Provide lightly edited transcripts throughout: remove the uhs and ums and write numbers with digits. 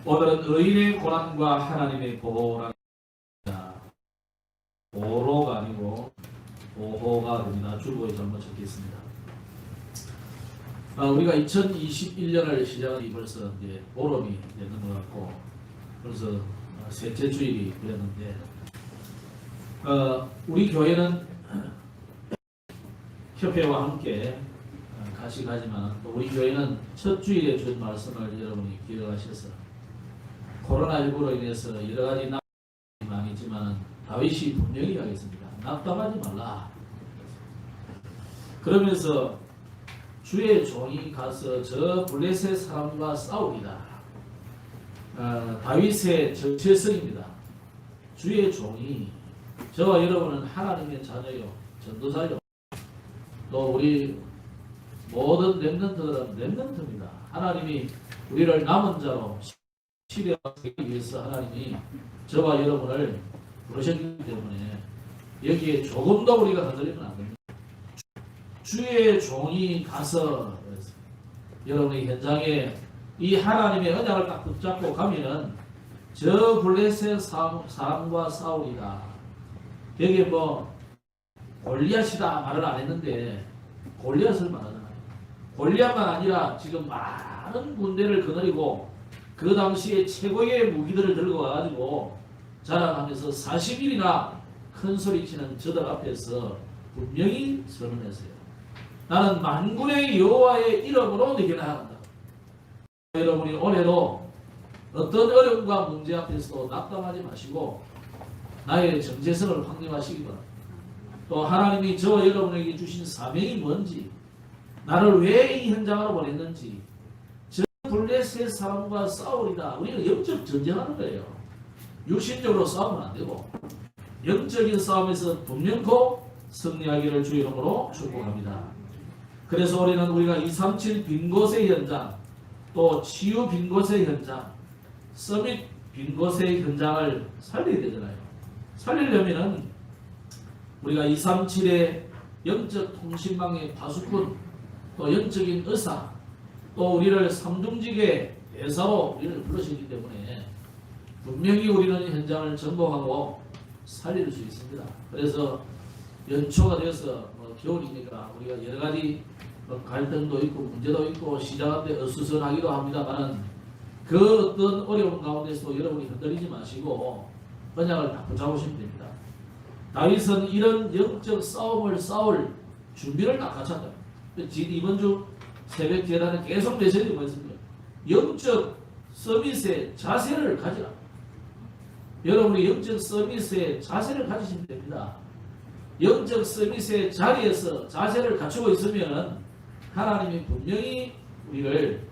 오늘은 의인의 고난과 하나님의 보호라는 보호가 아니고 보호가 됩니다. 줄거기 잘못 적겠습니다. 우리가 2021년을 시작하니 벌써 이제 보름이 되는 것 같고 벌써 셋째 주일이 되었는데 우리 교회는 협회와 함께 같이 가지만 또 우리 교회는 첫 주일에 준 말씀을 여러분이 기억하셔서 코로나19로 인해서 여러 가지 낙담이 많이 있지만 다윗이 분명히 하겠습니다. 낙담하지 말라. 그러면서 주의 종이 가서 저 블레셋 사람과 싸우리다. 다윗의 정체성입니다. 주의 종이 저와 여러분은 하나님의 자녀요, 전도사요. 또 우리 모든 렘넌트들은 렘넌트입니다. 하나님이 우리를 남은 자로 시대하기 위해서 하나님이 저와 여러분을 부르셨기 때문에 여기에 조금도 우리가 흔들리면 안 됩니다. 주의 종이 가서 여러분의 현장에 이 하나님의 언약을 딱 붙잡고 가면은 저 블레셋 사람과 싸우리다. 여기에 뭐 골리앗이다 말을 안 했는데 골리앗을 말하잖아요. 골리앗만 아니라 지금 많은 군대를 거느리고 그 당시에 최고의 무기들을 들고 와가지고 자랑하면서 40일이나 큰 소리치는 저들 앞에서 분명히 선언했어요. 나는 만군의 여호와의 이름으로 네게 나아간다. 여러분이 올해도 어떤 어려움과 문제 앞에서도 낙담하지 마시고 나의 정체성을 확립하시기 바랍니다. 또 하나님이 저와 여러분에게 주신 사명이 뭔지, 나를 왜 이 현장으로 보냈는지, 저 블레셋 사람과 싸우리다. 우리는 영적 전쟁하는 거예요. 육신적으로 싸우면 안 되고 영적인 싸움에서 분명코 승리하기를 주의 이름으로 축복합니다. 그래서 우리는 우리가 237 빈 곳의 현장, 또 치유 빈 곳의 현장, 서밋 빈 곳의 현장을 살려야 되잖아요. 살리려면은 우리가 237의 영적 통신망의 파수꾼, 또 영적인 의사, 또 우리를 삼중직의 대사로 우리를 부르시기 때문에 분명히 우리는 현장을 전복하고 살릴 수 있습니다. 그래서 연초가 되어서 겨울이니까 우리가 여러 가지 갈등도 있고 문제도 있고 시작하는데 어수선하기도 합니다만은 그 어떤 어려운 가운데서도 여러분이 흔들리지 마시고 언약을 다 붙잡으시면 됩니다. 다윗은 이런 영적 싸움을 싸울 준비를 다 갖췄다. 이번 주 새벽 재단에 계속 메시지가 있습니다. 영적 서밋의 자세를 가지라. 여러분이 영적 서밋의 자세를 가지시면 됩니다. 영적 서밋의 자리에서 자세를 갖추고 있으면 하나님이 분명히 우리를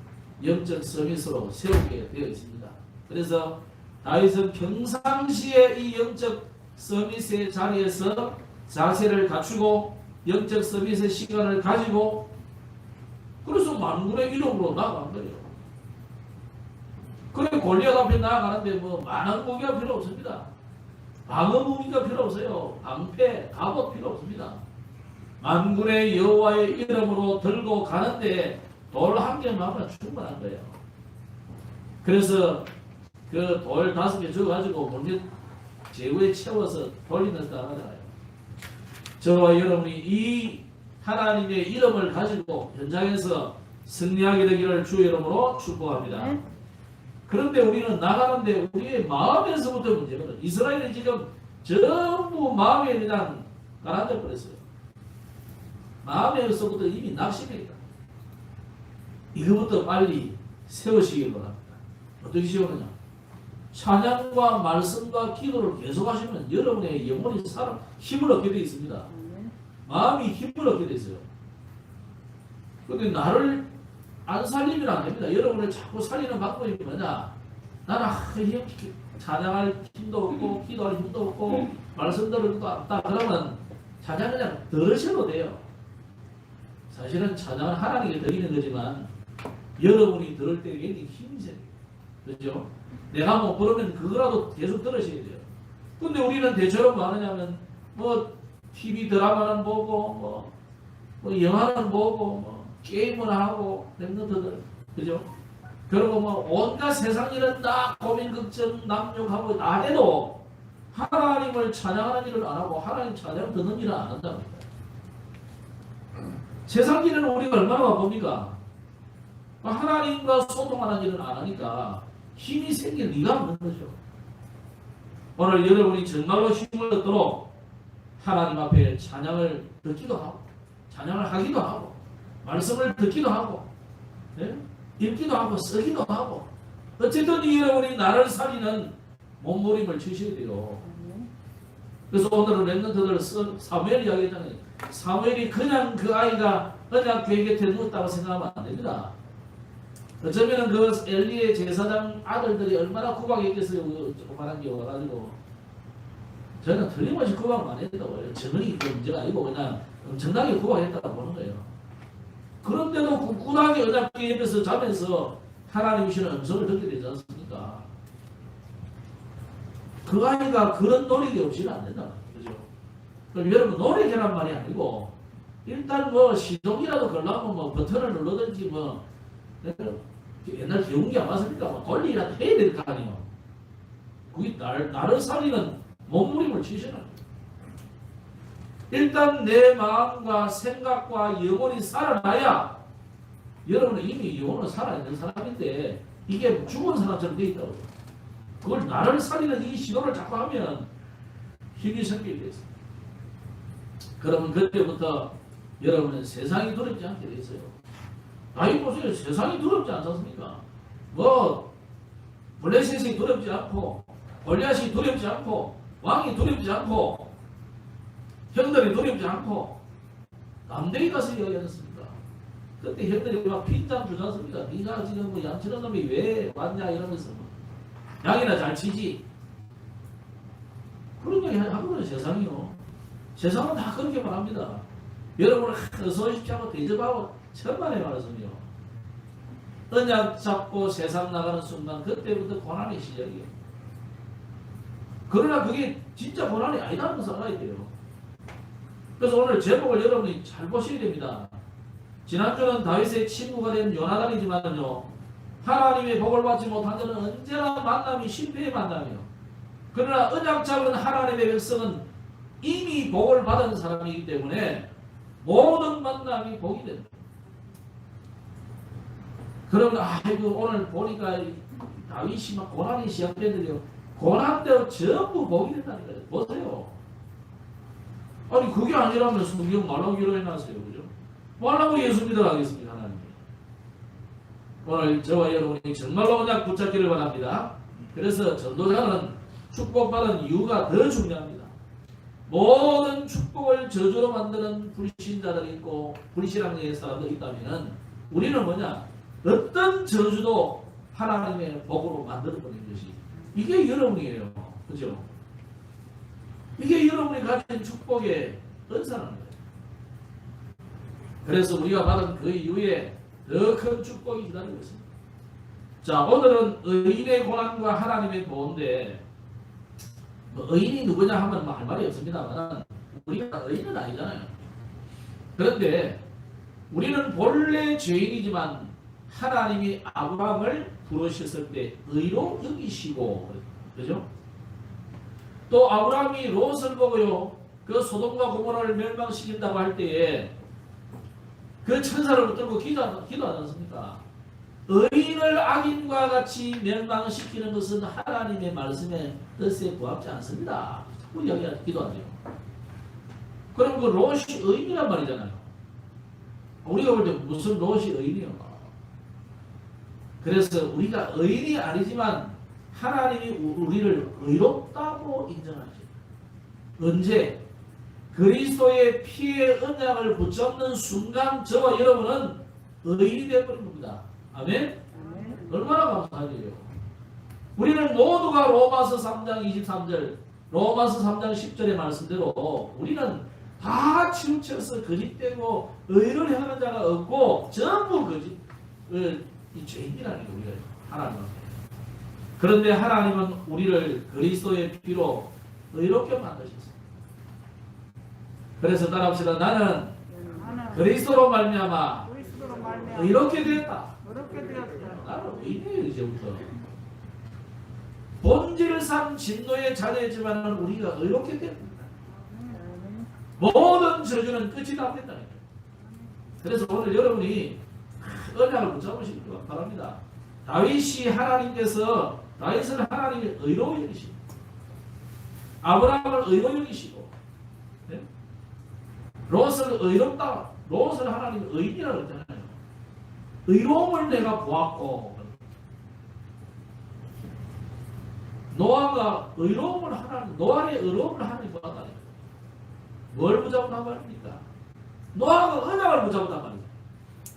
영적 서밋으로 세우게 되어 있습니다. 그래서 다윗은 평상시에 이 영적 서밋의 자리에서 자세를 갖추고 영적 서밋의 시간을 가지고 그래서 만군의 이름으로 나아간 거예요. 그래 골리앗 앞에 나아가는데 뭐 많은 무기가 필요 없습니다. 방어 무기가 필요 없어요. 방패, 갑옷 필요 없습니다. 만군의 여호와의 이름으로 들고 가는데 돌 한 개만 하면 충분한 거예요. 그래서 그 돌 5개 줘가지고 먼저 제구에 채워서 돌리는 거 하잖아요. 저와 여러분이 이 하나님의 이름을 가지고 현장에서 승리하게 되기를 주의 이름으로 축복합니다. 그런데 우리는 나가는데 우리의 마음에서부터 문제거든. 이스라엘은 지금 전부 마음에 그냥 가라앉아 버렸어요. 마음에서부터 이미 낙심이니까. 이거부터 빨리 세우시길 바랍니다. 어떻게 세우느냐? 찬양과 말씀과 기도를 계속하시면 여러분의 영혼이 힘을 얻게 되어 있습니다. 마음이 힘을 얻게 되어 있어요. 그런데 나를 안 살리면 안 됩니다. 여러분을 자꾸 살리는 방법이 뭐냐? 나는 찬양할 힘도 없고 기도할 힘도 없고 말씀 들을 힘도 없다. 그러면 찬양 그냥 들으셔도 돼요. 사실은 찬양은 하나님께 드리는 거지만 여러분이 들을 때 굉장히 힘이 생겨요. 그렇죠? 내가 못 부르면 그거라도 계속 들으셔야 돼요. 근데 우리는 대체로 뭐 하느냐면 뭐 TV 드라마는 보고 뭐 영화는 보고 뭐 게임을 하고 랩런트들 그죠? 그리고 뭐 온갖 세상 일은 다 고민, 걱정, 남욕하고 다 해도 하나님을 찬양하는 일을 안 하고 하나님 찬양 듣는 일을 안 한답니다. 세상 일은 우리가 얼마나 바쁩니까? 하나님과 소통하는 일은 안 하니까 힘이 생길 리가 없는 거죠. 오늘 여러분이 정말로 힘을 얻도록 하나님 앞에 찬양을 듣기도 하고 찬양을 하기도 하고 말씀을 듣기도 하고 네? 읽기도 하고 쓰기도 하고 어쨌든 여러분이 나를 살리는 몸부림을 치셔야 돼요. 그래서 오늘은 랩런트들 사무엘 이야기했잖아요. 사무엘이 그냥 그 아이가 그냥 교회 곁에 누웠다고 생각하면 안 됩니다. 어쩌면 그 엘리의 제사장 아들들이 얼마나 구박했겠어요. 그 조그만한 게 와가지고 저는 틀림없이 구박 많이 했다고 해요. 정은이 그 문제가 아니고 그냥 엄청나게 구박했다고 보는 거예요. 그런데도 꿋꿋하게 어저께 옆에서 자면서 하나님 주시는 음성을 듣게 되지 않습니까? 그 아이가 그런 노력이 없이는 안 된다. 그죠? 그럼 여러분 노력이란 말이 아니고 일단 뭐 시동이라도 걸려면 뭐 버튼을 눌러든지 뭐 옛날 기운기 안 맞습니까? 뭐 돌리라도 해야 될 거 아니에요. 그게 나를 살리는 몸부림을 치시는 거예요. 일단 내 마음과 생각과 영혼이 살아나야 여러분은 이미 영혼은 살아있는 사람인데 이게 죽은 사람처럼 되어 있다고. 그걸 나를 살리는 이 시도를 자꾸 하면 힘이 생기게 돼 있어요. 그러면 그때부터 여러분은 세상이 두렵지 않게 돼 있어요. 아이 보세요. 세상이 두렵지 않습니까? 뭐 블레셋이 두렵지 않고 골리앗이 두렵지 않고 왕이 두렵지 않고 형들이 두렵지 않고 남대에 가서 이야기하셨습니까? 그때 형들이 막 핀잔 주지 않습니까? 네가 지금 뭐 양치는 놈이 왜 왔냐 이러면서 양이나 잘 치지. 그런 얘기 하거든요. 세상이요. 세상은 다 그렇게 말합니다. 여러분은 어서 오십시오 하고 대접하고 천만에 말했으며 언약 잡고 세상 나가는 순간 그때부터 고난의 시작이에요. 그러나 그게 진짜 고난이 아니다는 것을 알아야 돼요. 그래서 오늘 제목을 여러분이 잘 보셔야 됩니다. 지난주는 다윗의 친구가 된 요나단이지만요, 하나님의 복을 받지 못한 자는 언제나 만남이 실패의 만남이에요. 그러나 언약 잡은 하나님의 백성은 이미 복을 받은 사람이기 때문에 모든 만남이 복이 됩니다. 그러면 아이고 오늘 보니까 다윗이 막 고난이 시작되더래요. 고난대로 전부 복이 된다는 거예요. 보세요. 아니 그게 아니라면 성경 말라기로 해놨어요. 그죠? 말라고 예수 믿어가겠습니다. 하나님. 오늘 저와 여러분이 정말로 언약 붙잡기를 바랍니다. 그래서 전도자는 축복받은 이유가 더 중요합니다. 모든 축복을 저주로 만드는 불신자들이 있고 불신앙의 사람들이 있다면 우리는 뭐냐? 어떤 저주도 하나님의 복으로 만들어버린 것이 이게 여러분이에요. 그죠? 이게 여러분이 가진 축복의 은사라는 거예요. 그래서 우리가 받은 그 이후에 더 큰 축복이 기다리고 있습니다. 자, 오늘은 의인의 고난과 하나님의 보호인데 뭐 의인이 누구냐 하면 뭐 할 말이 없습니다만 우리가 의인은 아니잖아요. 그런데 우리는 본래 죄인이지만 하나님이 아브라함을 부르셨을 때 의로 여기시고 그죠? 또 아브라함이 롯을 보고요 그 소돔과 고모라를 멸망시킨다고 할 때에 그 천사를 붙들고 기도하지 않습니까? 의인을 악인과 같이 멸망시키는 것은 하나님의 말씀에 뜻에 부합지 않습니다. 자꾸 기도하죠. 그럼 그 롯이 의인이란 말이잖아요. 우리가 볼 때 무슨 롯이 의인이요? 그래서 우리가 의인이 아니지만 하나님이 우리를 의롭다고 인정하죠. 언제? 그리스도의 피의 언약을 붙잡는 순간 저와 여러분은 의인이 되어버린 겁니다. 아멘? 얼마나 감사하게요. 우리는 모두가 로마서 3장 23절 로마서 3장 10절의 말씀대로 우리는 다 치우쳐서 거짓되고 의를 행하는 자가 없고 전부 거짓 이 죄인이라는 게 우리가 하나님 앞에. 그런데 하나님은 우리를 그리스도의 피로 의롭게 만드셨습니다. 그래서 따라합시다. 나는 그리스도로 말미암아 의롭게 되었다. 나는 의인이에요. 이제부터 본질상 진노의 자녀이지만 우리가 의롭게 됩니다. 모든 저주는 끝이 납니다. 그래서 오늘 여러분이 언약을 붙잡으시기 바랍니다. 다윗이 하나님께서 다윗은 하나님의 의로워 여기시고 아브라함을 의로워 여기시고 네? 롯을 의롭다. 롯을 하나님의 의인이라고 했잖아요. 의로움을 내가 보았고 노아가 의로움을 하나님 노아의 의로움을 하나님 보았다니 뭘 붙잡았단 말입니까? 노아가 언약을 붙잡았단 말이에요.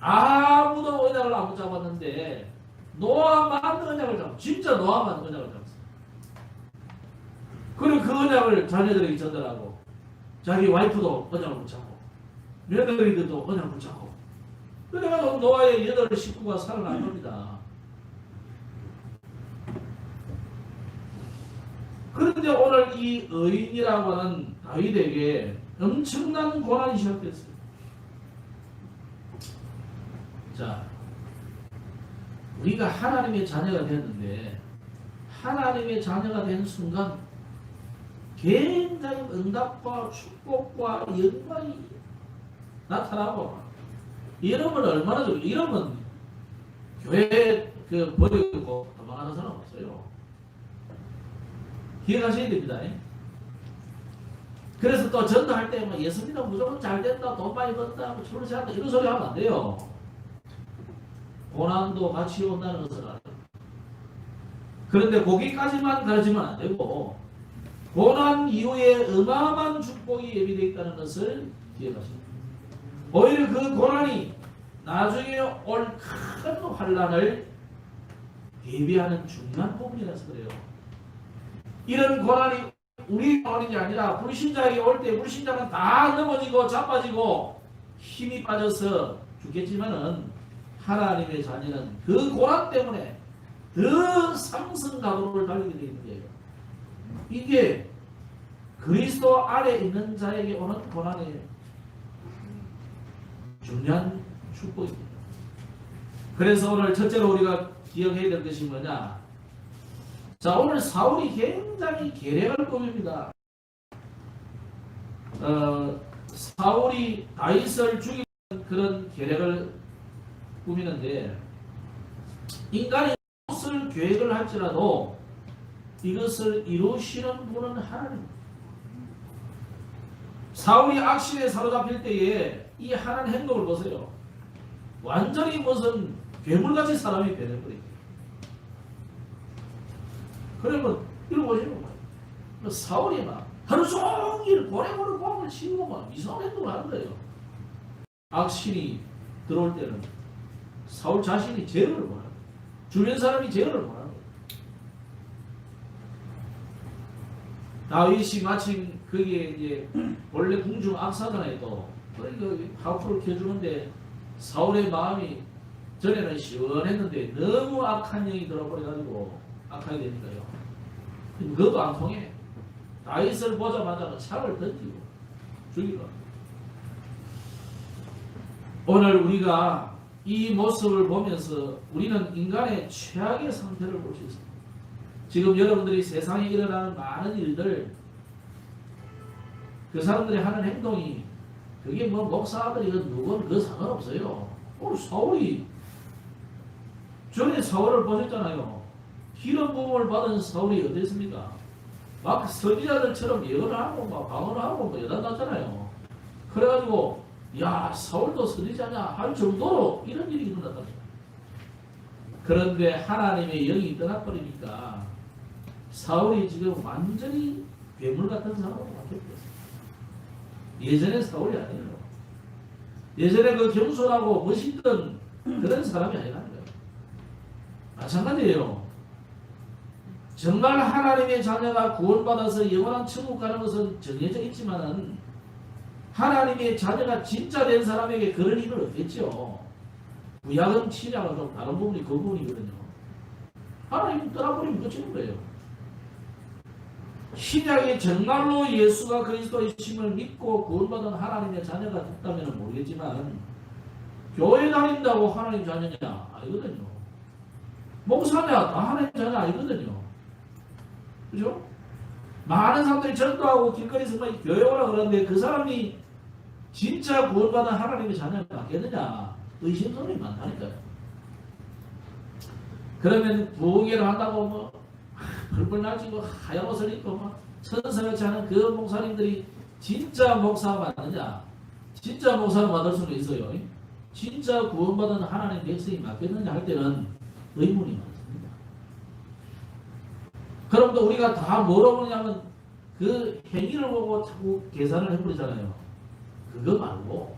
아무도 언약을 안 붙잡았는데 노아만 언약을 잡았어요. 진짜 노아만 언약을 잡았어요. 그리고 그 언약을 자녀들에게 전달하고 자기 와이프도 언약을 붙잡고 며느리들도 언약을 붙잡고 그래가지고 노아의 8 식구가 살아난 겁니다. 그런데 오늘 이 의인이라고 하는 다윗에게 엄청난 고난이 시작됐어요. 자, 우리가 하나님의 자녀가 됐는데 하나님의 자녀가 된 순간 굉장히 응답과 축복과 영광이 나타나고 이러면 얼마나 좋아요. 이러면 교회 버리고 도망가는 사람 없어요. 기억하셔야 됩니다. 그래서 또 전도할 때 예수 믿으면 무조건 잘 된다, 돈 많이 번다, 출을 잘한다 이런 소리 하면 안 돼요. 고난도 같이 온다는 것을 알아요. 그런데 거기까지만 가르치면 안 되고 고난 이후에 어마어마한 축복이 예비되어 있다는 것을 기억하십니다. 오히려 그 고난이 나중에 올 큰 환난을 대비하는 중요한 부분이라서 그래요. 이런 고난이 우리 고난이 아니라 불신자에게 올 때 불신자는 다 넘어지고 자빠지고 힘이 빠져서 죽겠지만은 하나님의 자녀는 그 고난 때문에 더 상승 가도를 달리게 되어 있는 거예요. 이게 그리스도 안에 있는 자에게 오는 고난의 중요한 축복입니다. 그래서 오늘 첫째로 우리가 기억해야 될 것이 뭐냐? 자, 오늘 사울이 굉장히 계략을 꾸밉니다. 사울이 다윗을 죽이는 그런 계략을 꾸미는데 인간이 무엇을 계획을 할지라도 이것을 이루시는 분은 하나님. 사울이 악신에 사로잡힐 때에 이 하나님 행동을 보세요. 완전히 무슨 괴물같이 사람이 변해버립니다. 그러면 이러고 보시는 거예요. 사울이 막 하루 종일 고래고래 공을 치고 막 이상한 행동을 하는 거예요. 악신이 들어올 때는 사울 자신이 제어를 못하고 주변 사람이 제어를 못하고 다윗이 마침 거기에 이제 원래 궁중 악사관에도 하프를 켜주는데 사울의 마음이 전에는 시원했는데 너무 악한 영이 들어버려가지고 악하게 되니까요. 그것도 안 통해. 다윗을 보자마자 창을 던지고 죽이고. 오늘 우리가 이 모습을 보면서 우리는 인간의 최악의 상태를 볼 수 있습니다. 지금 여러분들이 세상에 일어나는 많은 일들, 그 사람들이 하는 행동이 그게 뭐 목사들이건 누군 그 상관없어요. 오늘 사울이 전에 사울을 보셨잖아요. 기름 부음을 받은 사울이 어땠습니까? 막 선지자들처럼 예언을 하고 막 방언을 하고 뭐 여단 났잖아요. 그래가지고 야 사울도 선지자냐 할 정도로 이런 일이 일어났다. 그런데 하나님의 영이 떠나버리니까 사울이 지금 완전히 괴물 같은 사람으로 바뀌었어요. 예전의 사울이 아니에요. 예전에 그 겸손하고 멋있던 그런 사람이 아니라는 거예요. 마찬가지예요. 정말 하나님의 자녀가 구원받아서 영원한 천국 가는 것은 정해져 있지만은 하나님의 자녀가 진짜 된 사람에게 그런 일은 없겠죠. 구약은 신약은 좀 다른 부분이 그 부분이거든요. 하나님 떠나버리면 끝인 거예요. 신약이 정말로 예수가 그리스도이심을 믿고 구원받은 하나님의 자녀가 됐다면 모르겠지만 교회 다닌다고 하나님 자녀냐? 아니거든요. 목사냐 다 하나님 자녀 아니거든요. 그죠? 많은 사람들이 전도하고 길거리에서 막 교회 오라 그러는데 그 사람이 진짜 구원받은 하나님의 자녀가 맞겠느냐 의심스러움이 많다니까요. 그러면 부흥회를 한다고 뭐 펄펄 날지고 하얀 옷을 입고 막 천사같이 하는 그 목사님들이 진짜 목사가 맞느냐? 진짜 목사가 받을 수는 있어요. 진짜 구원받은 하나님 백성이 맞겠느냐 할 때는 의문이 많습니다. 그럼 또 우리가 다 뭐로 보냐면 그 행위를 보고 자꾸 계산을 해버리잖아요. 그거 말고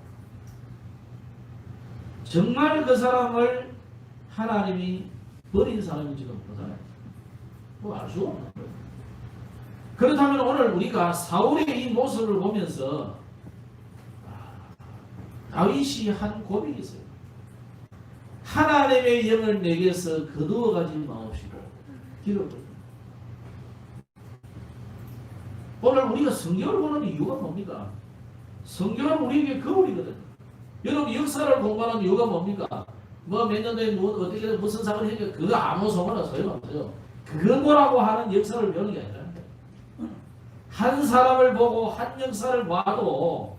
정말 그 사람을 하나님이 버린 사람인지도 모르잖아요. 뭐 알 수가 없는 거예요. 그렇다면 오늘 우리가 사울의 이 모습을 보면서 다윗이 한 고백이 있어요. 하나님의 영을 내게서 거두어 가지 마옵시고 기록합니다. 오늘 우리가 성경을 보는 이유가 뭡니까? 성경은 우리에게 거울이거든요. 여러분 역사를 공부하는 이유가 뭡니까? 뭐 몇 년도에 뭐 어떻게 무슨 사건을 했는데 그거 아무 소문나 소용없어요. 그거 뭐라고 하는 역사를 배우는 게 아니라 한 사람을 보고 한 역사를 봐도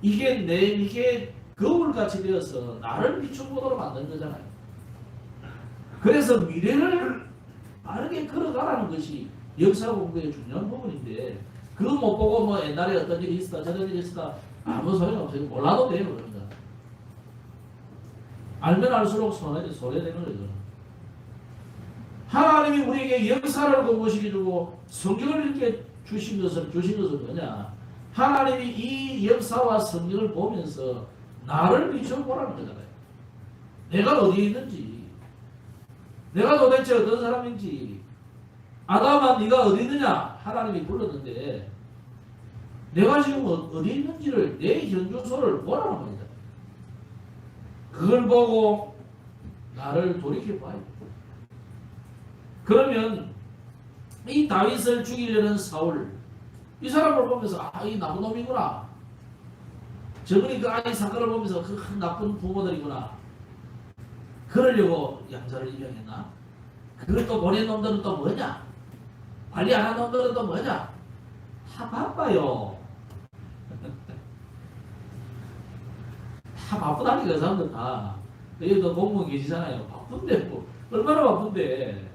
이게 거울같이 되어서 나를 비춰보도록 만든 거잖아요. 그래서 미래를 빠르게 걸어가라는 것이 역사 공부의 중요한 부분인데 그거 못 보고 뭐 옛날에 어떤 일이 있었다 저런 일이 있었다 아무 소용없어요. 몰라도 돼요. 그러니까. 알면 알수록 손해되는 거죠. 하나님이 우리에게 역사를 공부시켜주고 성경을 이렇게 주신 것은 뭐냐? 하나님이 이 역사와 성경을 보면서 나를 비춰보라는 거잖아요. 내가 어디에 있는지, 내가 도대체 어떤 사람인지, 아담아 네가 어디 있느냐? 하나님이 불렀는데 내가 지금 어디 있는지를 내 현주소를 보라는 겁니다. 그걸 보고 나를 돌이켜봐야 돼. 그러면 이 다윗을 죽이려는 사울 이 사람을 보면서 이 나쁜 놈이구나. 저분이 그 아이 사건을 보면서 그 나쁜 부모들이구나. 그러려고 양자를 임명했나? 그걸 또 보낸 놈들은 또 뭐냐? 관리 안 한 놈들은 또 뭐냐? 다 바빠요. 다 바쁘다니까 그 사람들 다. 여기도 공무원 계시잖아요. 바쁜데 뭐 얼마나 바쁜데.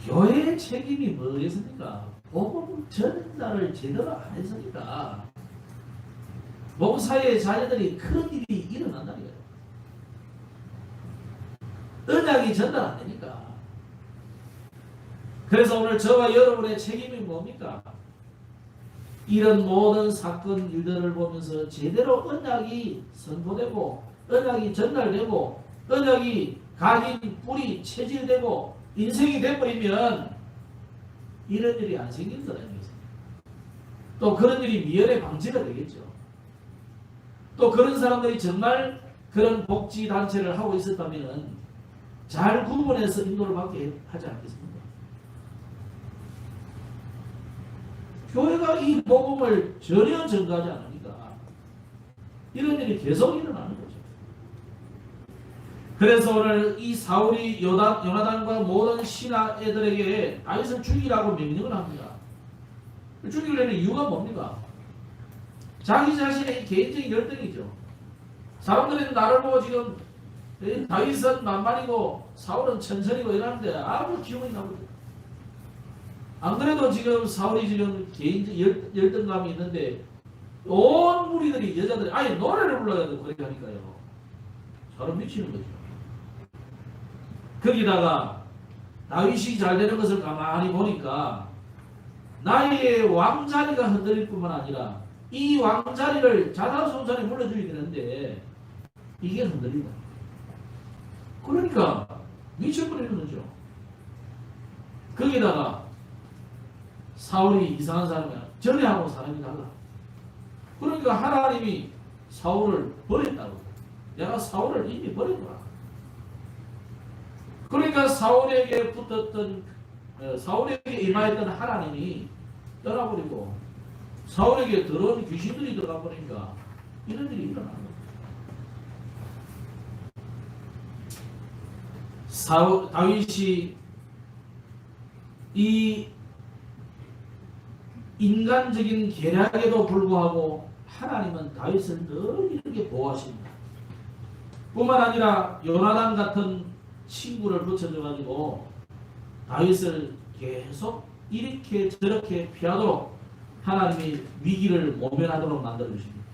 교회의 책임이 뭐겠습니까? 복음 전달을 제대로 안 했으니까 목사의 자녀들이 큰 일이 일어난다니까요. 언약이 전달 안 되니까. 그래서 오늘 저와 여러분의 책임이 뭡니까? 이런 모든 사건 일들을 보면서 제대로 언약이 선포되고 언약이 전달되고 언약이 각인 뿌리 체질되고 인생이 돼버리면 이런 일이 안 생긴다는 것입니다. 또 그런 일이 미연에 방지가 되겠죠. 또 그런 사람들이 정말 그런 복지단체를 하고 있었다면 잘 구분해서 인도를 받게 하지 않겠습니까? 교회가 이 복음을 전혀 전가하지 않으니까 이런 일이 계속 일어나는 거죠. 그래서 오늘 이 사울이 요나단과 모든 신하 애들에게 다윗을 죽이라고 명령을 합니다. 죽이려는 이유가 뭡니까? 자기 자신의 개인적인 열등이죠. 사람들이 나를 보고 지금 다윗은 만만이고 사울은 천천히고 이러는데 아무 기운이 나오죠. 안 그래도 지금 사울이 지금 개인적 열등감이 있는데 온 무리들이 여자들이 아예 노래를 불러야 되고 그렇게 하니까요. 사람 미치는 거죠. 거기다가 다윗이 잘 되는 것을 가만히 보니까 나의 왕자리가 흔들릴 뿐만 아니라 이 왕자리를 자자손손에 물려줘야 되는데 이게 흔들린다. 그러니까 미쳐버리는 거죠. 거기다가 사울이 이상한 사람이야. 전에하고 사람이 달라. 그러니까 하나님이 사울을 버렸다고. 내가 사울을 이미 버렸구나. 그러니까 사울에게 붙었던 사울에게 임하였던 하나님이 떠나버리고 사울에게 들어온 귀신들이 들어가 버리니까 이런 일이 일어나는 거예요. 다윗이 이 인간적인 계략에도 불구하고 하나님은 다윗을 늘 이렇게 보호하십니다. 뿐만 아니라 요나단 같은 친구를 붙여줘 가지고 다윗을 계속 이렇게 저렇게 피하도록 하나님이 위기를 모면하도록 만들어 주십니다.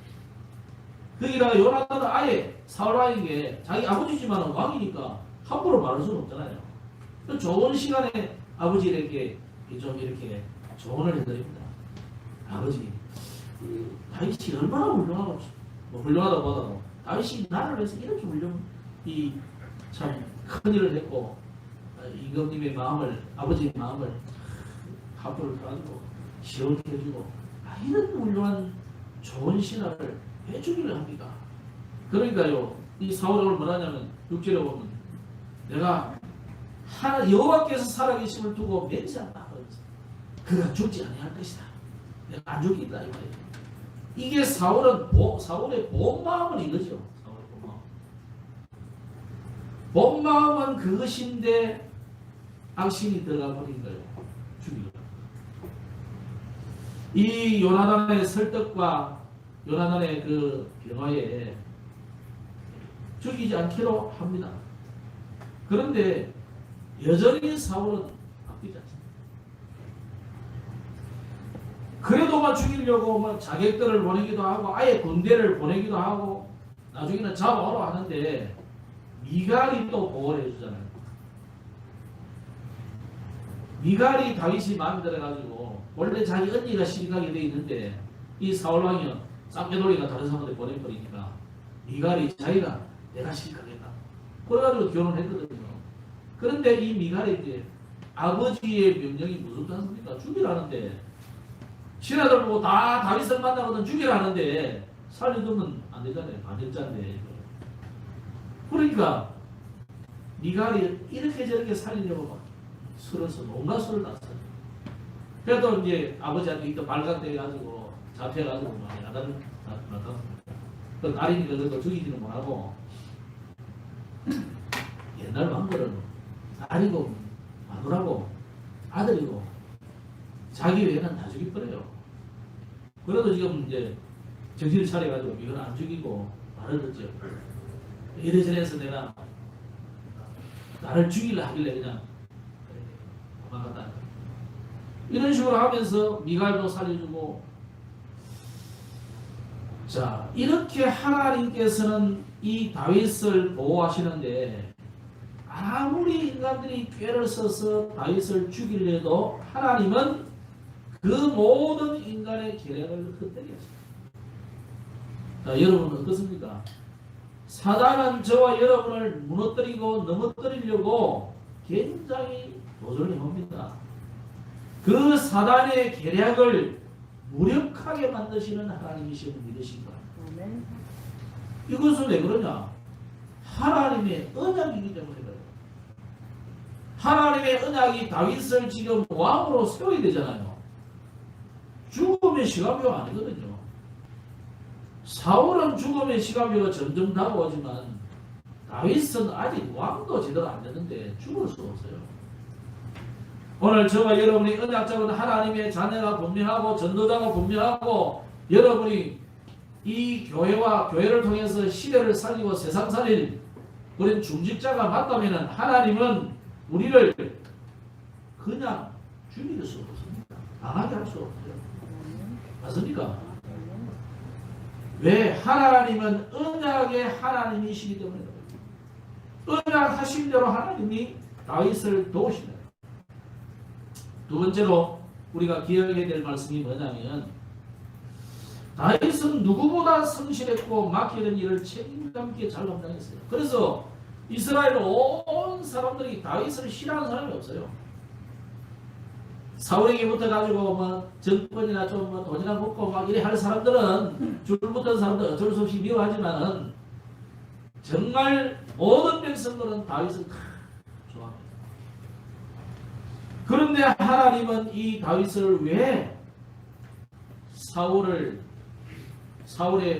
그러니까 요나단은 아예 사울왕에게 자기 아버지지만 왕이니까 함부로 말할 수는 없잖아요. 좋은 시간에 아버지에게 좀 이렇게 조언을 해드립니다. 아버지, 다윗이 얼마나 훌륭하고, 훌륭하다고 하다고 다윗이 나를 위해서 이렇게 참 큰일을 했고, 임금님의 마음을, 아버지의 마음을 함부로 펴가지고 시원케 해주고, 이런 훌륭한 좋은 신하를 왜 주기를 합니까? 그러니까요, 이 사울을 뭐라냐면 6절에 보면 내가 여호와께서 살아계심을 두고 맹세한다. 그가 죽지 아니할 것이다. 내가 안 죽인다. 이게 사울의 본 마음은 이거죠. 사울의 본 마음. 본 마음은 그것인데 악신이 들어가 버린 거예요. 죽이려. 이 요나단의 설득과 요나단의 그 변화에 죽이지 않기로 합니다. 그런데 여전히 사울은 바뀌지 않습니다. 그래도 죽이려고 자객들을 보내기도 하고 아예 군대를 보내기도 하고 나중에는 잡아오라 하는데 미갈이 또 보호를 해주잖아요. 미갈이 다윗이 마음에 들어가지고 원래 자기 언니가 시집가게 돼 있는데 이 사울왕이 쌍매돌이가 다른 사람한테 보내버리니까 미갈이 자기가 내가 시집가겠다. 그래가지고 결혼했거든요. 그런데 이 미갈이 이제 아버지의 명령이 무섭지 않습니까? 죽이라는데 신하들 보고 다 다윗을 만나거든 죽이라는데 살려두면 안 되잖아요. 반역자인데. 그러니까 미갈이 이렇게 저렇게 살리려고 막 술에서 온갖 술을 다 써요. 그래도 이제 아버지한테 이또 발각돼가지고 잡혀가지고 막 야단을 맞았습니다. 그 딸이니까 그래도 죽이지는 못하고 옛날 왕들은 딸이고 마누라고 아들이고 자기 외에는 다 죽이버려요. 그래도 지금 이제 정신을 차려가지고 이건 안 죽이고 말을 듣죠. 이래저래 해서 내가 나를 죽이려 하길래 그냥 도망갔다. 이런 식으로 하면서 미갈도 살려주고, 자, 이렇게 하나님께서는 이 다윗을 보호하시는데 아무리 인간들이 꾀를 써서 다윗을 죽이려도 하나님은 그 모든 인간의 계략을 흩뜨게 하십니다. 자, 여러분은 어떻습니까? 사단은 저와 여러분을 무너뜨리고 넘어뜨리려고 굉장히 도전을 해옵니다. 그 사단의 계략을 무력하게 만드시는 하나님이심을 믿으신가? 이것은 왜 그러냐? 하나님의 언약이기 때문에 그래요. 하나님의 언약이 다윗을 지금 왕으로 세워야 되잖아요. 죽음의 시간표가 아니거든요. 사울은 죽음의 시간표가 점점 다가오지만 다윗은 아직 왕도 제대로 안 되는데 죽을 수 없어요. 오늘 저와 여러분이 언약적인 하나님의 자녀가 분명하고 전도자가 분명하고 여러분이 이 교회와 교회를 통해서 시대를 살리고 세상 살릴 그런 중직자가 맞다면 하나님은 우리를 그냥 죽일 수 없습니다. 당하게 할 수 없어요. 맞습니까? 왜? 하나님은 언약의 하나님이시기 때문에 언약하신 대로 하나님이 다윗을 도우시다. 두 번째로 우리가 기억해야 될 말씀이 뭐냐면 다윗은 누구보다 성실했고 맡겨야 될 일을 책임감 있게 잘 감당했어요. 그래서 이스라엘 온 사람들이 다윗을 싫어하는 사람이 없어요. 사울에게 붙어가지고 뭐 정권이나 좀 뭐 돈이나 먹고 막 이래 할 사람들은 줄 붙은 사람들 어쩔 수 없이 미워하지만은 정말 모든 백성들은 다윗을 좋아합니다. 그런데 하나님은 이 다윗을 왜 사울의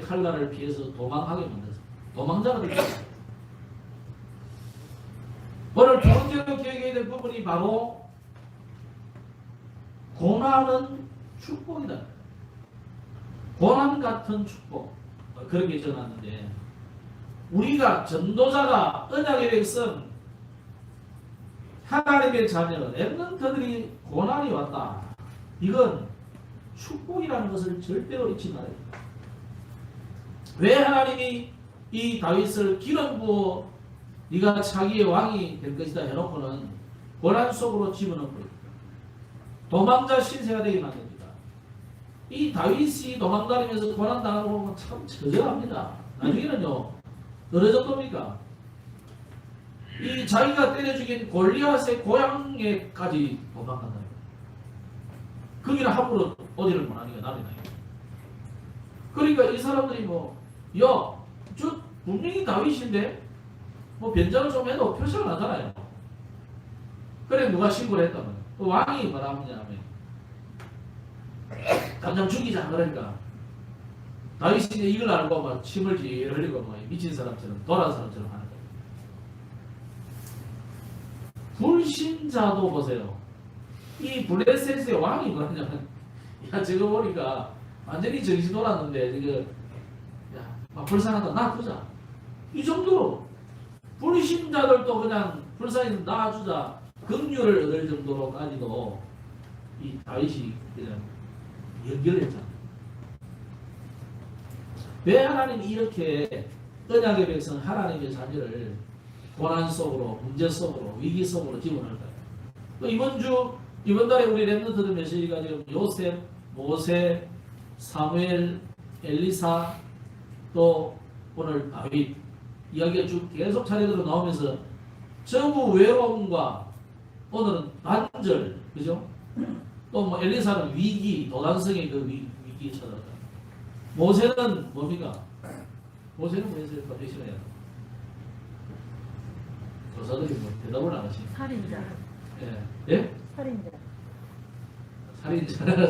칼날을 피해서 도망하게 만들었어요. 도망자가 됐어요. 오늘 두 번째로 기억해야 될 부분이 바로 고난은 축복이다. 고난 같은 축복. 그렇게 전하는데 우리가 전도자가 언약의 백성 하나님의 자녀 렘넌트들이 고난이 왔다. 이건 축복이라는 것을 절대로 잊지 말아야 됩니다. 왜 하나님이 이 다윗을 기름 부어 네가 자기의 왕이 될 것이다 해놓고는 고난 속으로 집어넣은 거예요. 도망자 신세가 되게 만듭니다. 이 다윗이 도망다니면서 고난 당하는 거 보면 참 처절합니다. 나중에는요 어느 정도입니까? 이 자기가 때려 죽인 골리앗의 고향에까지 도망간다. 거기는 함부로 어디를 못하니까 난리 나요. 그러니까 이 사람들이 저 분명히 다윗인데 변장을 좀 해도 표시가 나잖아요. 그래 누가 신고를 했다면 왕이 뭐라 하냐면 당장 죽이자. 그러니까 다윗이 이걸 알고 막 침을 질 흘리고 미친 사람처럼 돌아온 사람처럼 하는 거예요. 불신자도 보세요. 이 블레셋의 왕이 뭐냐면 저거 보니까 완전히 정신 돌았는데 막 불쌍하다 놔두자. 이 정도로 불신자들도 그냥 불쌍히 놔주자 긍휼을 얻을 정도로까지도 이 다윗이 그냥 연결했잖아요. 왜 하나님이 이렇게 언약의 백성 하나님의 자녀를 고난 속으로 문제 속으로 위기 속으로 집어넣을까요? 또 이번 달에 우리 렘넌트들 메시지가 지금 요셉, 모세, 사무엘, 엘리사 또 오늘 다윗 이야기가 쭉 계속 차례대로 나오면서 전부 외로움과 오늘은 단절, 그죠? 또 엘리사는 위기, 도단성의 그 위기에 찾아왔다. 모세는 뭡니까? 모세는 뭐였어요? 갑자기 시간이야. 조사들이 대답을 안 하시네. 살인자. 예? 예? 살인자.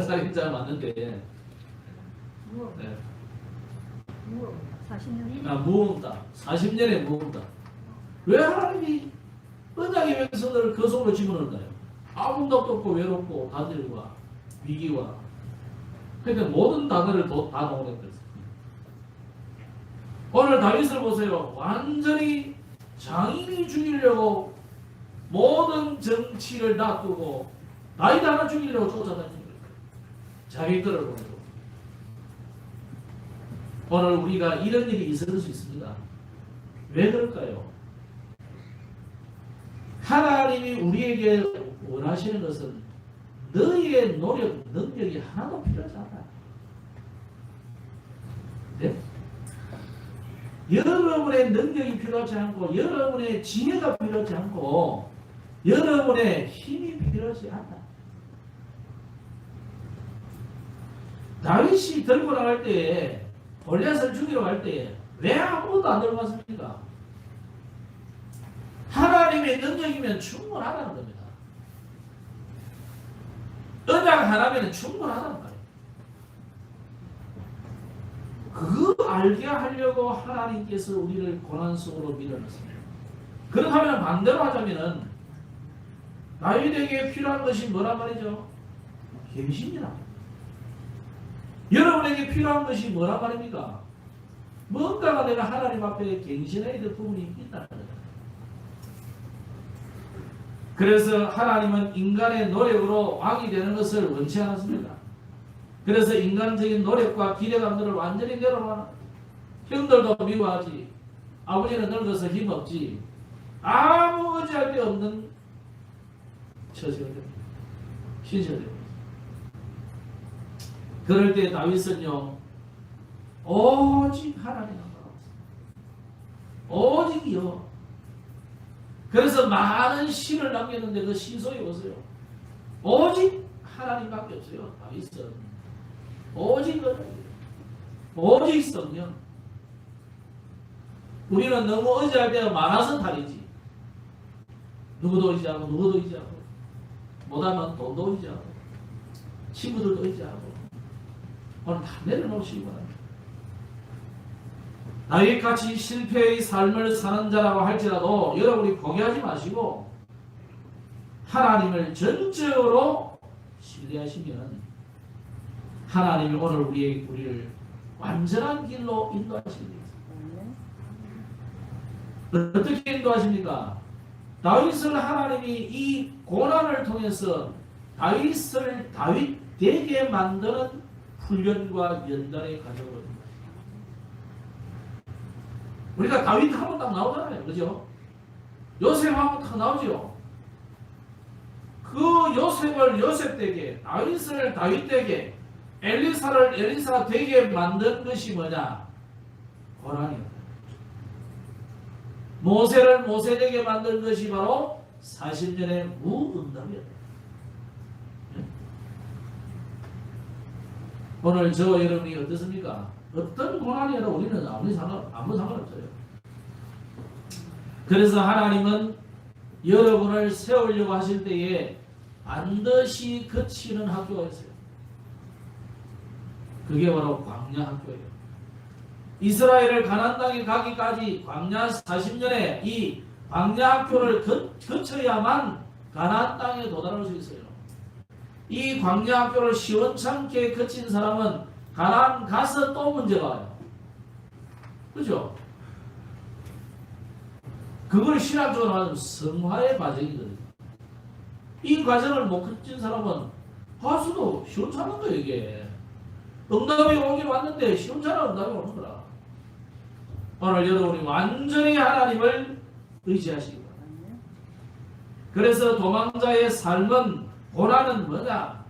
살인자 맞는데. 무엇? 예. 40년이? 무음다. 40년에 무음다. 왜 하나님이 언약의 백성들을 그 속으로 집어넣을까요? 아무 답도 없고 외롭고 단절과 위기와 그러니까 모든 단어를 다 동원했어요. 오늘 다윗을 보세요. 완전히 장인이 죽이려고 모든 정치를 놔두고 다윗 하나 죽이려고 쫓아다니는 거예요. 자기들을 보내고. 오늘 우리가 이런 일이 있을 수 있습니다. 왜 그럴까요? 하나님이 우리에게 원하시는 것은 너희의 노력, 능력이 하나도 필요하지 않아요. 네? 여러분의 능력이 필요하지 않고 여러분의 지혜가 필요하지 않고 여러분의 힘이 필요하지 않아. 다윗이 들고 나갈 때에 골리앗을 죽이러 갈 때에 왜 아무것도 안 들고 갔습니까? 하나님의 능력이면 충분하다는 겁니다. 언약 하나면 충분하다는 말이에요. 그거 알게 하려고 하나님께서 우리를 고난 속으로 밀어넣습니다. 그렇다면 반대로 하자면은 다윗에게 필요한 것이 뭐란 말이죠? 갱신이라. 여러분에게 필요한 것이 뭐란 말입니까? 뭔가가 내가 하나님 앞에 갱신해야 될 부분이 있다는 거죠. 그래서 하나님은 인간의 노력으로 왕이 되는 것을 원치 않았습니다. 그래서 인간적인 노력과 기대감들을 완전히 내려놓아. 형들도 미워하지. 아버지는 늙어서 힘없지. 아무 의지할 데 없는 처지가 됩니다. 신세가 됩니다. 그럴 때 다윗은요, 오직 하나님만 바라봤습니다. 오직이요. 그래서 많은 시를 남겼는데 그 시 속에 보세요. 오직 하나님밖에 없어요. 다윗은 오직 성령. 우리는 너무 의지할 때가 많아서 다르지. 누구도 의지하고 누구도 의지하고 못하면 돈도 의지하고 친구들도 의지하고 오늘 다 내려놓으시기 바랍니다. 다윗같이 실패의 삶을 사는 자라고 할지라도 여러분이 포기하지 마시고 하나님을 전적으로 신뢰하시면 하나님이 오늘 우리를 완전한 길로 인도하십니다. 어떻게 인도하십니까? 다윗을 하나님이 이 고난을 통해서 다윗 되게 만드는 훈련과 연단의 과정을 우리가 다윗 하면 딱 나오잖아요. 그죠? 요셉 하면 딱 나오죠. 그 요셉을 요셉 되게, 다윗을 다윗 되게, 엘리사를 엘리사 되게 만든 것이 뭐냐? 고난이에요. 모세를 모세 되게 만든 것이 바로 40년의 무응답이었다. 오늘 저 여러분이 어떻습니까? 어떤 고난이라 우리는 아무 상관없어요. 그래서 하나님은 여러분을 세우려고 하실 때에 반드시 거치는 학교가 있어요. 그게 바로 광야 학교예요. 이스라엘을 가나안 땅에 가기까지 광야 40년에 이 광야 학교를 거쳐야만 가나안 땅에 도달할 수 있어요. 이 광야 학교를 시원찮게 거친 사람은 가나안 가서 또 문제가 와요. 그죠? 그걸 신학적으로 말하면 성화의 과정이거든요. 이 과정을 못 거친 사람은 하수도 시원찮은 거예요. 이게 응답이 오긴 왔는데 시원찮아 응답이 오는 거라. 오늘 여러분이 완전히 하나님을 의지하시기 바랍니다. 그래서 도망자의 삶은 고난은 뭐냐?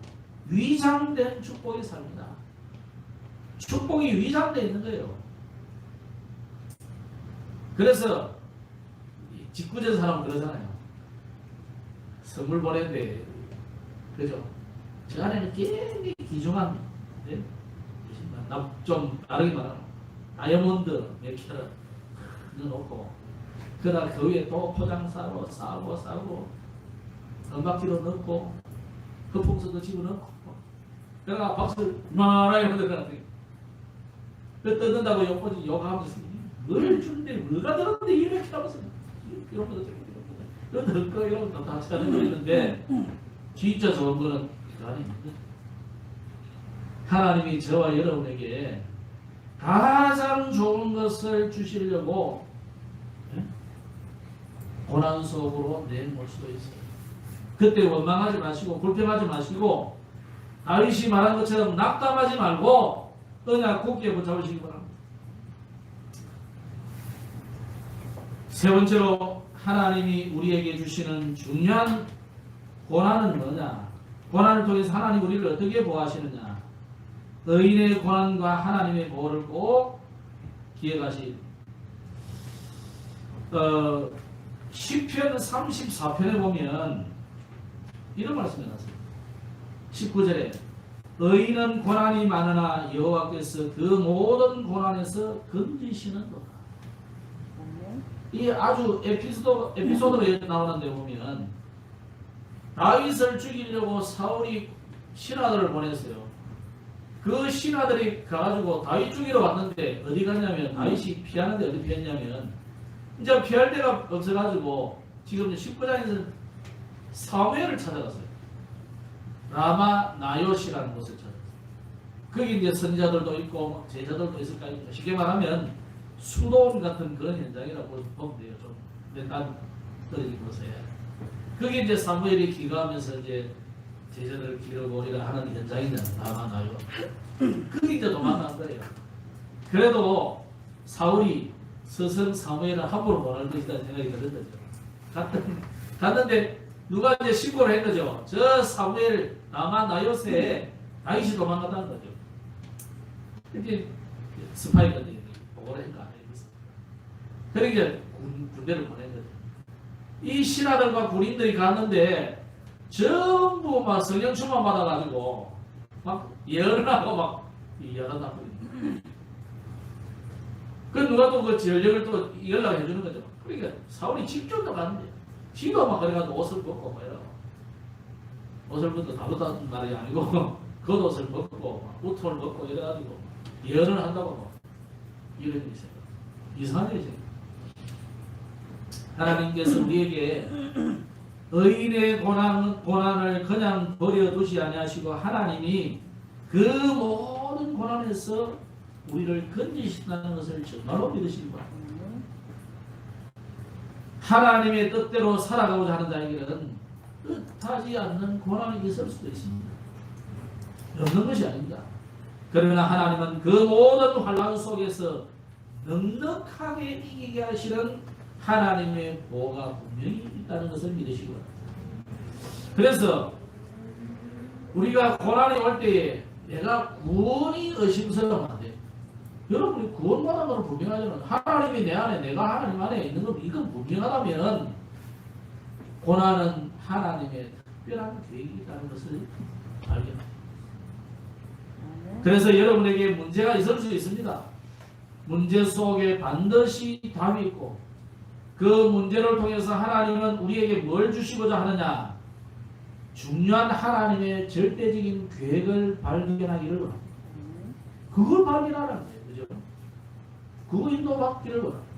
위장된 축복의 삶이다. 축복이 위장되어 있는 거예요. 그래서 직구제 사람은 그러잖아요. 선물 보냈는데 그죠? 저 안에는 굉장히 귀중한 좀 다르게 말하면 다이아몬드 몇 캐럿 넣어놓고 그다음 그 위에 또 포장사로 싸고 은박지로 넣고 흑풍선도 집어넣고 내가 박수 마라 이러면 되더라고요. 그 뜯는다고 욕하면서 뭘 주는데 뭐가 들었는데 이렇게 하면서 이런 것도 이런 것도 다 하는 거 있는데 진짜 좋은 거는 그 안에 있는 거예요. 하나님이 저와 여러분에게 가장 좋은 것을 주시려고 고난 속으로 내몰 수도 있어요. 그때 원망하지 마시고 불평하지 마시고 다윗이 말한 것처럼 낙담하지 말고 언약 굳게 붙잡으시기 바랍니다. 세 번째로 하나님이 우리에게 주시는 중요한 고난은 뭐냐? 고난을 통해서 하나님 우리를 어떻게 보호하시느냐? 의인의 고난과 하나님의 보호를 꼭 기억하시. 시편 34편에 보면 이런 말씀이 나왔습니다. 19절에 의인은 고난이 많으나 여호와께서 그 모든 고난에서 건지시는도다. 이 아주 에피소드로 나오는데 보면 다윗을 죽이려고 사울이 신하들을 보냈어요. 그 신하들이 가가지고 다윗 죽이러 왔는데 어디 갔냐면 다윗이 피하는데 어디 피했냐면 이제 피할 데가 없어가지고 지금 19장에서 사무엘을 찾아갔어요. 라마 나요시라는 곳을 찾았어요. 거기 이제 선지자들도 있고 제자들도 있을까 쉽게 말하면 수도원 같은 그런 현장이라고 보면 돼요. 좀 딴 떨어진 곳에. 거기 이제 사무엘이 기가하면서 이제 제자들을 기르고리라 하는 현장이잖아요. 라마나요. 거기 이제 도망간 거예요. 그래도 사울이 스승 사무엘을 함부로 못할 것이다 생각이 들은 거죠. 갔는데 누가 이제 신고를 한 거죠. 저 사무엘 라마나요스에 다윗이 도망갔다는 거죠. 이렇게 스파이가 보고를 했가 안 했어. 그러니까 군대를 보낸 거죠. 이 신하들과 군인들이 갔는데 전부 막 성령 충만 받아가지고 막 예언하고 막 예언한다고. 그 누가 또 그 전력을 또 연락해 주는 거죠. 그러니까 사울이 직접 갔는데 지가 막 그래가지고 옷을 벗고 뭐 이러고 옷을 벗고 다 벗다는 말이 아니고 겉옷을 벗고 우통을 벗고 이래가지고 예언을 한다고 뭐 이런 일이 있어요. 이상한 일이 생깁니다. 하나님께서 우리에게 의인의 고난을 그냥 버려두지 아니하시고 하나님이 그 모든 고난에서 우리를 건지신다는 것을 정말로 믿으시기 바랍니다. 하나님의 뜻대로 살아가고자 하는 자에게는 뜻하지 않는 고난이 있을 수도 있습니다. 없는 것이 아닙니다. 그러나 하나님은 그 모든 환난 속에서 넉넉하게 이기게 하시는 하나님의 보호가 분명히 있다는 것을 믿으시기 바랍니다. 그래서 우리가 고난이 올 때에 내가 구원이 의심스러우면 안 돼요. 여러분이 구원받은 것은 분명하잖아요. 하나님이 내 안에, 내가 하나님 안에 있는 건 이건 분명하다면 고난은 하나님의 특별한 계획이 있다는 것을 알게 됩니다. 그래서 여러분에게 문제가 있을 수 있습니다. 문제 속에 반드시 답이 있고 그 문제를 통해서 하나님은 우리에게 뭘 주시고자 하느냐? 중요한 하나님의 절대적인 계획을 발견하기를 원합니다. 그걸 발견하라는 거예요. 그죠? 그거 인도받기를 원합니다.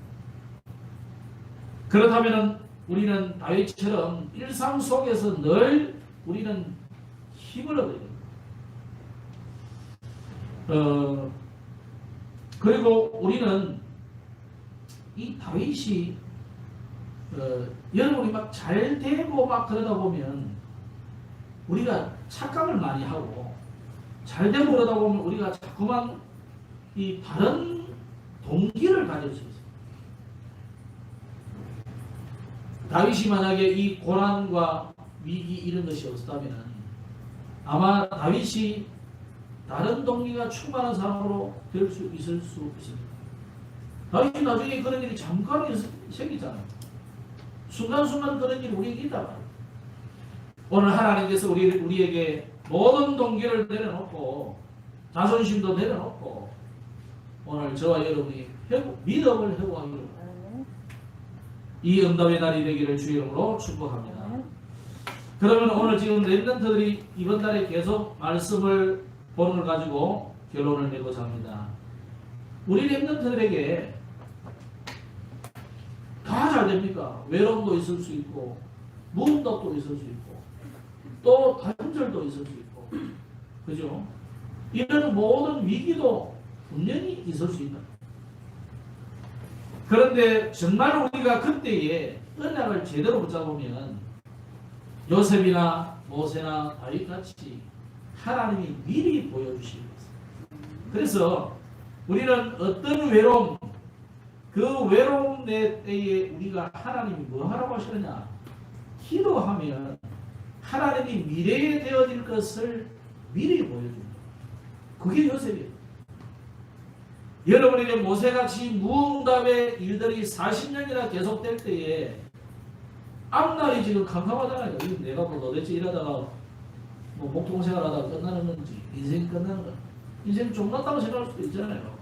그렇다면 우리는 다윗처럼 일상 속에서 늘 우리는 힘을 얻어야 됩니다. 그리고 우리는 이 다윗이 여러분이 막 잘 되고 막 그러다 보면 우리가 착각을 많이 하고 잘 되고 그러다 보면 우리가 자꾸만 이 다른 동기를 가질 수 있어요. 다윗이 만약에 이 고난과 위기 이런 것이 없었다면 아마 다윗이 다른 동기가 충만한 사람으로 될 수 있을 수 있습니다. 다윗이 나중에 그런 일이 잠깐 생기잖아요. 순간순간 그런 일이 우리에게 있다 말이에요. 오늘 하나님께서 우리에게 모든 동기를 내려놓고 자존심도 내려놓고 오늘 저와 여러분이 믿음을 회복하기를 이 응답의 날이 되기를 주의 이름으로 축복합니다. 그러면 오늘 지금 랩런트들이 이번 달에 계속 말씀을 본을 가지고 결론을 내고자 합니다. 우리 랩런트들에게 다 잘 됩니까? 외로움도 있을 수 있고 무응답도 있을 수 있고 또 단절도 있을 수 있고 그죠? 이런 모든 위기도 분명히 있을 수 있다. 그런데 정말 우리가 그때에 언약을 제대로 붙잡으면 요셉이나 모세나 다윗같이 하나님이 미리 보여주시는 것입니다. 그래서 우리는 어떤 외로움, 그 외로움 내 때에 우리가 하나님이 뭐 하라고 하시느냐? 기도하면 하나님이 미래에 되어질 것을 미리 보여줍니다. 그게 요셉이에요. 여러분에게 모세같이 무응답의 일들이 40년이나 계속될 때에 앞날이 지금 캄캄하잖아요. 이거 내가 뭐 도대체 이러다가 뭐 목동생활 하다가 끝나는 건지 인생이 끝나는 건지 인생 종났다고 생각할 수도 있잖아요.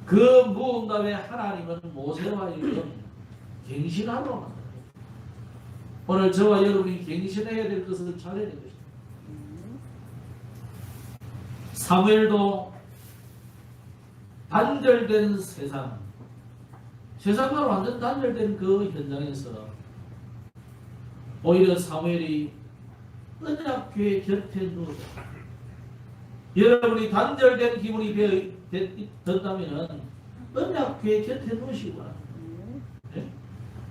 그 무응답의 하나님은 모세와 이런 갱신하도록 합니다. 오늘 저와 여러분이 갱신해야 될 것을 잘해야 될 것입니다. 사무엘도 단절된 세상과 완전 단절된 그 현장에서 오히려 사무엘이 언약궤 곁에 누워서 여러분이 단절된 기분이 됐다면 언약궤 곁에 누우시고 네?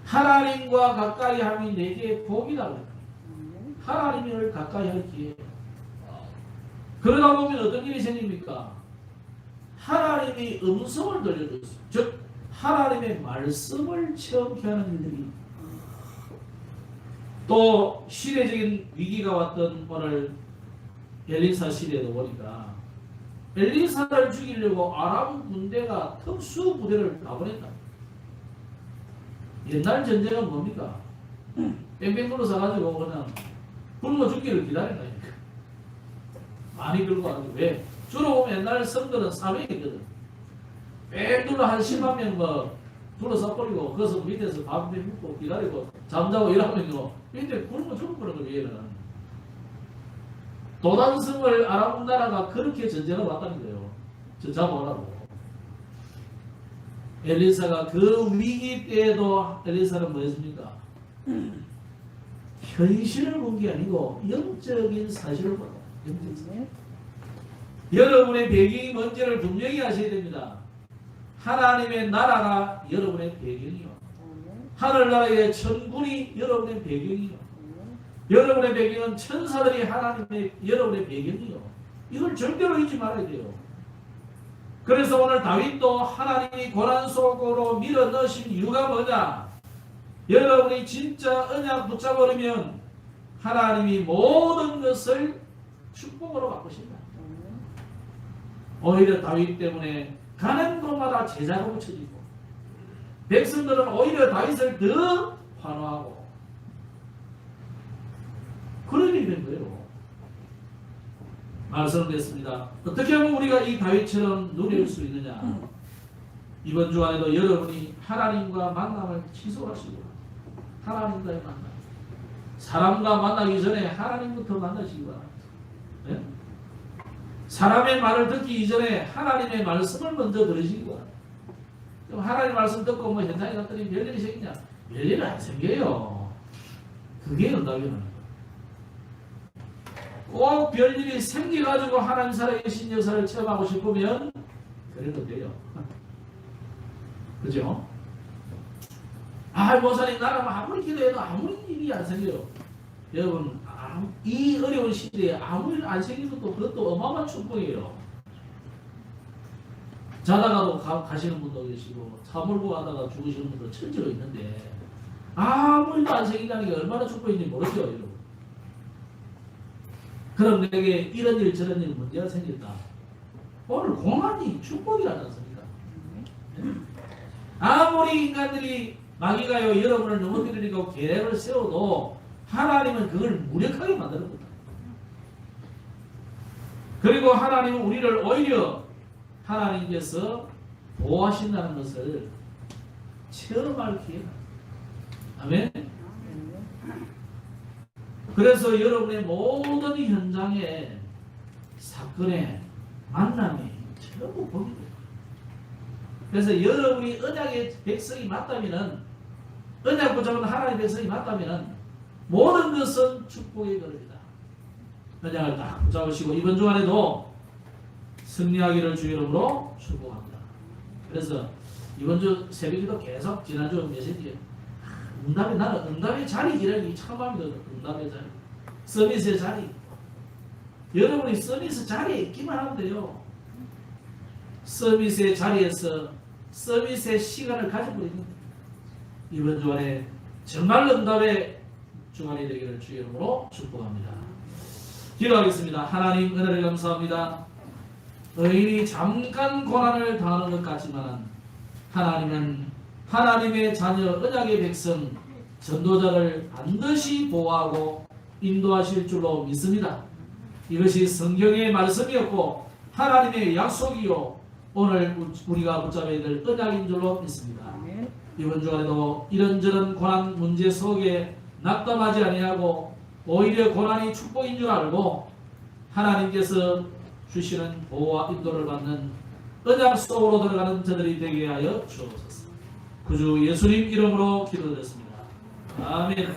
하나님과 가까이 함이 내게 복이다. 하나님을 가까이 할 기회. 그러다 보면 어떤 일이 생깁니까? 하나님이 음성을 들려줬어요. 즉 하나님의 말씀을 체험케 하는 일들이 또 시대적인 위기가 왔던 오늘 엘리사 시대도 보니까 엘리사를 죽이려고 아람 군대가 특수 부대를 다 보냈다. 옛날 전쟁은 뭡니까? 뺑뺑 둘러싸가지고 그냥 굶어 죽기를 기다린 거니까 많이 들고 가지고 왜? 주로 보면 옛날 성들은 사회이거든. 뺑 둘러 한 10만 명 뭐 둘러싸버리고 거기서 밑에서 밥 먹고 기다리고 잠자고 이러면요 밑에 굶어 죽어버리는 거예요. 얘는 도단성을 아람 나라가 그렇게 전쟁을 왔다는 거예요. 저 잡아오라고. 엘리사가 그 위기 때에도 엘리사는 뭐 했습니까? 현실을 본 게 아니고 영적인 사실을 보고 여러분의 배경이 뭔지를 분명히 아셔야 됩니다. 하나님의 나라가 여러분의 배경이요. 하늘나라의 천군이 여러분의 배경이요. 여러분의 배경은 천사들이 하나님의 여러분의 배경이요. 이걸 절대로 잊지 말아야 돼요. 그래서 오늘 다윗도 하나님이 고난 속으로 밀어 넣으신 이유가 뭐냐? 여러분이 진짜 언약 붙잡으려면 하나님이 모든 것을 축복으로 바꾸신다. 오히려 다윗 때문에 가는 곳마다 제자가 붙여지고 백성들은 오히려 다윗을 더 환호하고 그런 일이 된 거예요. 말씀드렸습니다. 어떻게 하면 우리가 이 다윗처럼 누릴 수 있느냐? 이번 주간에도 여러분이 하나님과 만남을 취소하시고 하나님과의 만남, 사람과 만나기 전에 하나님부터 만나시기 바랍니다. 네? 사람의 말을 듣기 이전에 하나님의 말씀을 먼저 들으시기 바랍니다. 그럼 하나님 말씀 듣고 뭐 현장에 갔더니 별일이 생기냐? 별일 안 생겨요. 그게 응답이라는 거예요. 꼭 별일이 생겨가지고 하나님 살아계신 역사를 체험하고 싶으면 그래도 돼요. 그죠? 목사님 나는 아무리 기도해도 아무리 일이 안 생겨요. 여러분 이 어려운 시대에 아무 일 안 생긴 것도 그것도 어마어마한 축복이에요. 자다가도 가시는 분도 계시고 차 몰고 가다가 죽으시는 분도 천지로 있는데 아무 일도 안 생긴다는 게 얼마나 축복인지 모르죠. 여러분. 그럼 내게 이런 일 저런 일 문제가 생겼다. 오늘 고난이 축복이라지 않습니까? 아무리 인간들이 마귀가요 여러분을 넘어뜨리려고 계획을 세워도 하나님은 그걸 무력하게 만드는 겁니다. 그리고 하나님은 우리를 오히려 하나님께서 보호하신다는 것을 체험할 기회가. 아멘. 그래서 여러분의 모든 현장에 사건에 만남이 전부 복이 돼요. 그래서 여러분이 언약의 백성이 맞다면은 언약 붙잡은 하나님의 백성이 맞다면은 모든 것은 축복의 걸음이다. 언약을 딱 붙잡으시고 이번 주간에도 승리하기를 주 이름으로 축복합니다. 그래서 이번 주 새벽에도 계속 지난주 메시지에 나는 응답의 자리이라는 게 참 마음에 들어요. 응답의 자리, 서밋의 자리. 여러분이 서밋의 자리에 있기만 하면 돼요. 서밋의 자리에서 서밋의 시간을 가지고 있는 이번 주간에 정말 응답의 주간이 되기를 주 이름으로 축복합니다. 기도하겠습니다. 하나님 은혜를 감사합니다. 의인이 잠깐 고난을 당하는 것 같지만 하나님은 하나님의 자녀 언약의 백성 전도자를 반드시 보호하고 인도하실 줄로 믿습니다. 이것이 성경의 말씀이었고 하나님의 약속이요 오늘 우리가 붙잡아야 될 언약인 줄로 믿습니다. 이번 주간에도 이런저런 고난 문제 속에 낙담하지 아니하고 오히려 고난이 축복인 줄 알고 하나님께서 주시는 보호와 인도를 받는 언약 속으로 들어가는 저들이 되게 하여 주옵소서. 구주 예수님 이름으로 기도드렸습니다. 아멘.